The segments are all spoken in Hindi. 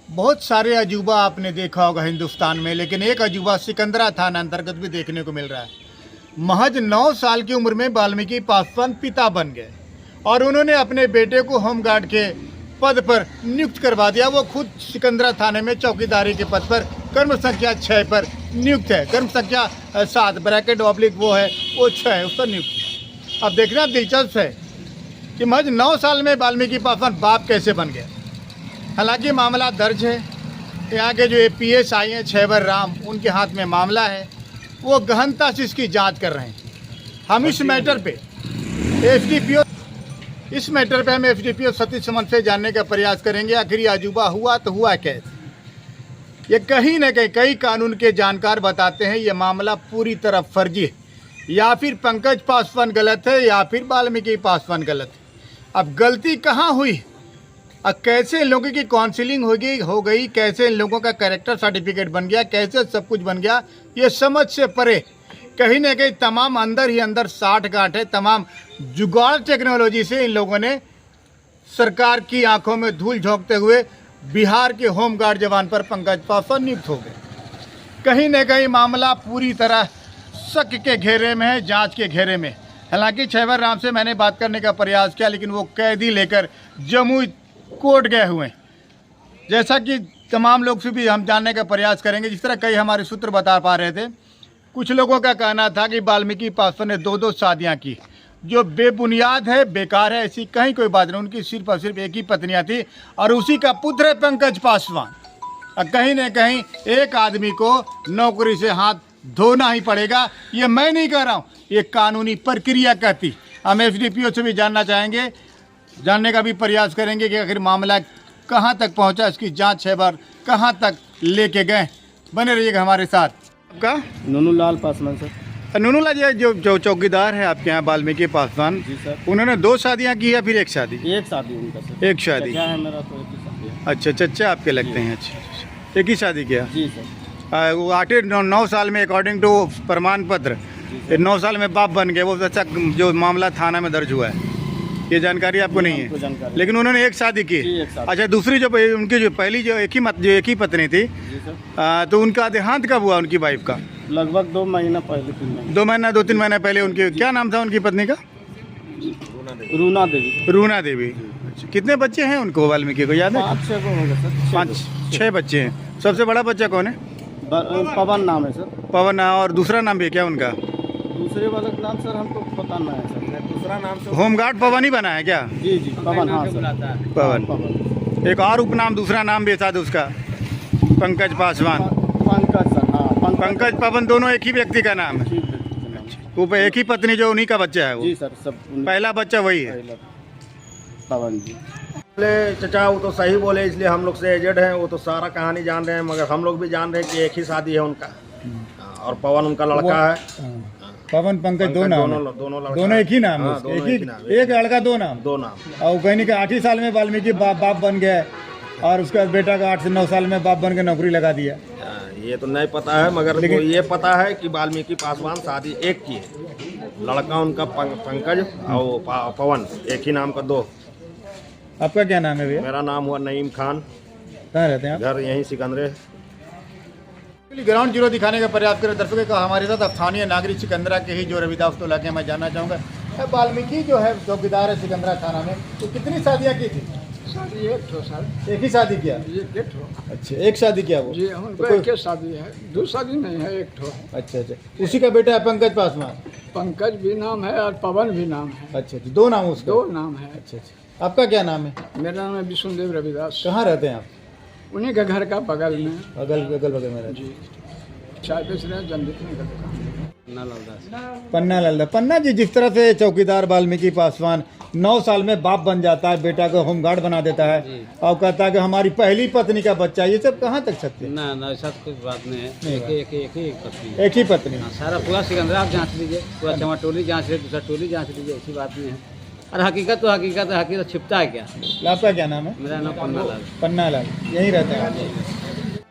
बहुत सारे अजूबा आपने देखा होगा हिंदुस्तान में, लेकिन एक अजूबा सिकंदरा थाना अंतर्गत भी देखने को मिल रहा है। महज 9 साल की उम्र में वाल्मीकि पासवान पिता बन गए और उन्होंने अपने बेटे को होमगार्ड के पद पर नियुक्त करवा दिया। वो खुद सिकंदरा थाने में चौकीदारी के पद पर कर्म संख्या 6 पर नियुक्त है। कर्म संख्या 7 ब्रैकेट ऑब्लिक वो है, वो 6 है, उस पर नियुक्त है। अब देखना दिलचस्प है कि महज 9 साल में वाल्मीकि पासवान बाप कैसे बन गए। हालांकि मामला दर्ज है। यहाँ के जो PSI हैं छैवर राम, उनके हाथ में मामला है। वो गहनता से इसकी जांच कर रहे हैं। हम इस मैटर पे FDPO सतीश सुमन से जानने का प्रयास करेंगे आखिर ये अजूबा हुआ तो हुआ कैसे। ये कहीं न कहीं कई कानून के जानकार बताते हैं ये मामला पूरी तरह फर्जी है, या फिर पंकज पासवान गलत है या फिर वाल्मीकि पासवान गलत है। अब गलती कहाँ हुई, अब कैसे इन लोगों की काउंसिलिंग हो गई, कैसे इन लोगों का कैरेक्टर सर्टिफिकेट बन गया, कैसे सब कुछ बन गया, ये समझ से परे। कहीं ना कहीं तमाम अंदर ही अंदर साठ गांठ है। तमाम जुगाड़ टेक्नोलॉजी से इन लोगों ने सरकार की आंखों में धूल झोंकते हुए बिहार के होमगार्ड जवान पर पंकज पासवान नियुक्त हो गए। कहीं न कहीं मामला पूरी तरह शक के घेरे में है, जांच के घेरे में। हालांकि छैवर राम से मैंने बात करने का प्रयास किया, लेकिन वो कैदी लेकर जमुई कोर्ट गए हुए। जैसा कि तमाम लोग से भी हम जानने का प्रयास करेंगे, जिस तरह कई हमारे सूत्र बता पा रहे थे, कुछ लोगों का कहना था कि वाल्मीकि पासवान ने 2-2 शादियां की, जो बेबुनियाद है, बेकार है। ऐसी कहीं कोई बात नहीं। उनकी सिर्फ और सिर्फ एक ही पत्नियां थी और उसी का पुत्र है पंकज पासवान। और कहीं न कहीं एक आदमी को नौकरी से हाथ धोना ही पड़ेगा। ये मैं नहीं कह रहा हूँ, ये कानूनी प्रक्रिया कहती। हम FDPO से भी जानना चाहेंगे, जानने का भी प्रयास करेंगे कि आखिर मामला कहाँ तक पहुँचा, इसकी जांच है बार कहाँ तक लेके गए। बने रहिएगा हमारे साथ। आपका नूनूलाल पासवान सर। नूनूलाल जी जो चौकीदार है आपके यहाँ वाल्मीकि पासवान, जी सर। उन्होंने 2 शादियाँ की या फिर एक शादी? एक शादी उनका सर। एक शादी। चचा है मेरा, तो एक ही शादी है। अच्छा, चच्चा आपके लगते हैं। अच्छा, एक ही शादी किया। जी सर। वो 8-9 साल में अकॉर्डिंग टू प्रमाण पत्र 9 साल में बाप बन गए। वो अच्छा जो मामला थाना में दर्ज हुआ है, ये जानकारी आपको नहीं है, लेकिन उन्होंने एक शादी की। अच्छा, दूसरी जो उनकी जो पहली जो एक ही पत्नी थी, तो उनका देहांत कब हुआ उनकी वाइफ का? लगभग 2 महीना पहले, 3 महीने। 2-3 महीने पहले। उनकी क्या नाम था उनकी पत्नी का? रूना देवी। रूना देवी। अच्छा, कितने बच्चे हैं उनको वाल्मीकि को याद है? 5-6 को होगा सर। 5-6 बच्चे हैं। सबसे बड़ा बच्चा कौन है? पवन नाम है सर। पवन। और दूसरा नाम भी है क्या उनका? दूसरे वाले का नाम सर हमको पता नहीं है सर। दूसरा नाम से होमगार्ड पवन ही बना है क्या? जी जी, पवन। हाँ सर, पवन। एक और उपनाम, दूसरा नाम भी था उसका, पंकज पासवान। पंकज सर। हाँ, पंकज पवन दोनों एक ही व्यक्ति का नाम है। वो एक ही पत्नी जो उन्हीं का बच्चा है वो? जी सर, सब पहला बच्चा वही है। पवन जी। बोले चचा वो तो सही बोले, इसलिए हम लोग से एजेड हैं, वो तो सारा कहानी जान रहे हैं, मगर हम लोग भी जान रहे हैं कि एक ही शादी है उनका। और पवन उनका लड़का है। पवन पंकज दो नाम, दोनों एक ही नाम है। एक लड़का 2 नाम। 2 नाम। और कहीं का 8 ही साल में वाल्मीकि बाप बन गया और उसका बेटा का 8 से 9 साल में बाप बन के नौकरी लगा दिया। ये तो नहीं पता है, मगर लेकिन ये पता है कि वाल्मीकि पासवान शादी एक की है। लड़का उनका पंकज और पवन, एक ही नाम का 2। आपका क्या नाम है भैया? मेरा नाम हुआ नईम खान। कहाँ रहते हैं आप? घर यहीं सिकंदरे। ग्राउंड जीरो दिखाने का प्रयास करें दर्शकों का। हमारे साथ स्थानीय नागरिक सिकंदरा के ही जो रविदास टोला के, मैं जानना चाहूँगा वाल्मीकि जो है चौकीदार है सिकंदरा थाना में, तो कितनी शादियाँ की थी? शादी एक ठो सर। एक ही शादी किया? एक ठो। अच्छा, एक शादी किया वो? जी, हम तो एक शादी है, 2 शादी नहीं है, एक ठो। अच्छा, उसी का बेटा है पंकज पासवान? पंकज भी नाम है और पवन भी नाम है। अच्छा, 2 नाम उसका? 2 नाम है। अच्छा। आपका क्या नाम है? मेरा नाम है विष्णुदेव रविदास। कहाँ रहते हैं आप? उन्हीं के घर का बगल में। अगल बगल में रहते? जी, चाय बेच रहे हैं, जनदित में का पन्ना लालदास। पन्ना जी, जिस तरह से चौकीदार वाल्मीकि पासवान 9 साल में बाप बन जाता है, बेटा को होमगार्ड बना देता है और कहता है कि हमारी पहली पत्नी का बच्चा, ये सब कहाँ तक सत्य है? ना, ऐसा कुछ बात नहीं है। एक ही पत्नी। सारा पूरा सिकंदरा आप जांच लीजिए, पूरा टोली जांच लीजिए, दूसरा टोली जांच लीजिए, ऐसी बात नहीं है। और हकीकत तो हकीकत छिपता है क्या? आपका क्या नाम है? मेरा नाम पन्नालाल। पन्नालाल, यहीं रहते हैं?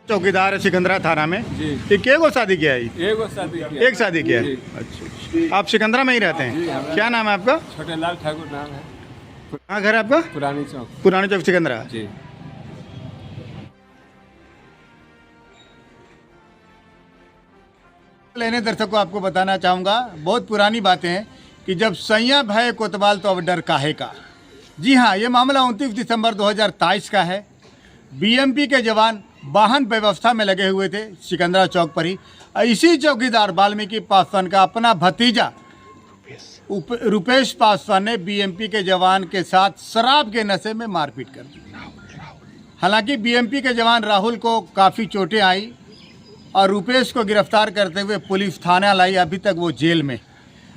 चौकीदार है सिकंदरा थाना में। जी। एक शादी किया है? एक शादी किया है। अच्छा, आप सिकंदरा में ही रहते हैं? क्या नाम है आपका? छोटे लाल ठाकुर नाम है। कहाँ घर है आपका? पुरानी चौक। पुरानी चौक सिकंदरा। जी। लेने दर्शकों को आपको बताना चाहूँगा, बहुत पुरानी बातें हैं कि जब सैया भय कोतवाल तो अब डर काहे का। जी हाँ, ये मामला 29 दिसंबर 2023 का है। बीएमपी के जवान वाहन व्यवस्था में लगे हुए थे सिकंदरा चौक पर ही। इसी चौकीदार वाल्मीकि पासवान का अपना भतीजा रुपेश पासवान ने बीएमपी के जवान के साथ शराब के नशे में मारपीट कर दी। हालांकि बीएमपी के जवान राहुल को काफ़ी चोटें आई और रुपेश को गिरफ्तार करते हुए पुलिस थाना लाई। अभी तक वो जेल में।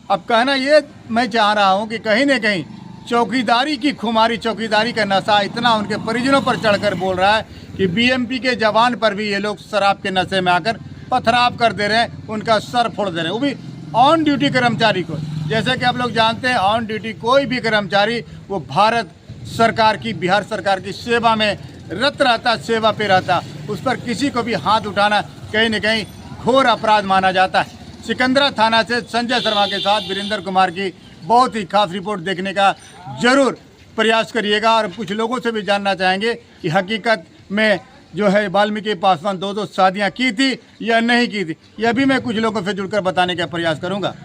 अब कहना ये मैं चाह रहा हूँ कि कहीं न कहीं चौकीदारी की खुमारी, चौकीदारी का नशा इतना उनके परिजनों पर चढ़कर बोल रहा है कि बीएमपी के जवान पर भी ये लोग शराब के नशे में आकर पथराव कर दे रहे हैं, उनका सर फोड़ दे रहे हैं, वो भी ऑन ड्यूटी कर्मचारी को। जैसे कि आप लोग जानते हैं, ऑन ड्यूटी कोई भी कर्मचारी वो भारत सरकार की, बिहार सरकार की सेवा में रत रहता, सेवा पे रहता, उस पर किसी को भी हाथ उठाना कहीं न कहीं घोर अपराध माना जाता है। सिकंदरा थाना से संजय शर्मा के साथ वीरेंद्र कुमार की बहुत ही खास रिपोर्ट देखने का जरूर प्रयास करिएगा। और कुछ लोगों से भी जानना चाहेंगे कि हकीकत में जो है वाल्मीकि पासवान दो शादियां की थी या नहीं की थी, यह भी मैं कुछ लोगों से जुड़कर बताने का प्रयास करूंगा।